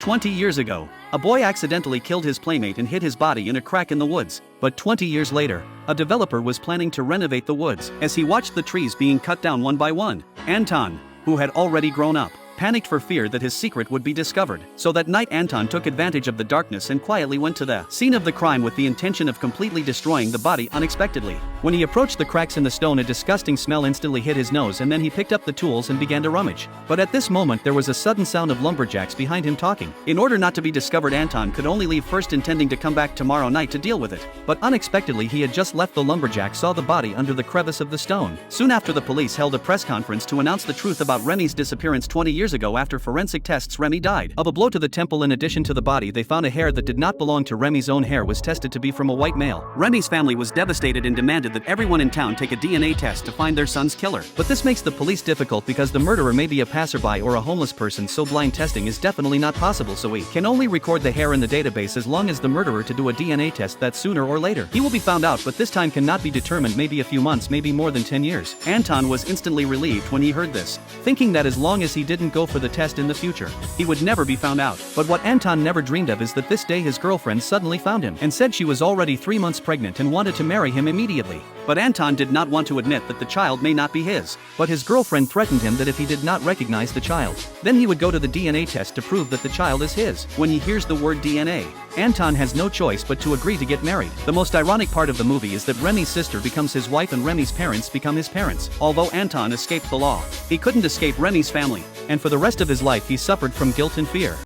20 years ago, a boy accidentally killed his playmate and hid his body in a crack in the woods. But 20 years later, a developer was planning to renovate the woods. As he watched the trees being cut down one by one, Anton, who had already grown up, panicked for fear that his secret would be discovered. So that night Anton took advantage of the darkness and quietly went to the scene of the crime with the intention of completely destroying the body unexpectedly. When he approached the cracks in the stone, a disgusting smell instantly hit his nose, and then he picked up the tools and began to rummage. But at this moment there was a sudden sound of lumberjacks behind him talking. In order not to be discovered, Anton could only leave first, intending to come back tomorrow night to deal with it. But unexpectedly he had just left. The lumberjack saw the body under the crevice of the stone. Soon after, the police held a press conference to announce the truth about Remy's disappearance 20 years ago. After forensic tests, Remy died of a blow to the temple. In addition to the body, they found a hair that did not belong to Remy's own hair was tested to be from a white male. Remy's family was devastated and demanded that everyone in town take a DNA test to find their son's killer. But this makes the police difficult because the murderer may be a passerby or a homeless person, so blind testing is definitely not possible. So we can only record the hair in the database as long as the murderer to do a DNA test that sooner or later he will be found out, but this time cannot be determined. Maybe a few months, maybe more than 10 years. Anton was instantly relieved when he heard this, thinking that as long as he didn't go for the test in the future, he would never be found out. But what Anton never dreamed of is that this day his girlfriend suddenly found him and said she was already 3 months pregnant and wanted to marry him immediately. But Anton did not want to admit that the child may not be his. But his girlfriend threatened him that if he did not recognize the child, then he would go to the DNA test to prove that the child is his. When he hears the word DNA, Anton has no choice but to agree to get married. The most ironic part of the movie is that Remy's sister becomes his wife and Remy's parents become his parents. Although Anton escaped the law, he couldn't escape Remy's family, and for the rest of his life he suffered from guilt and fear.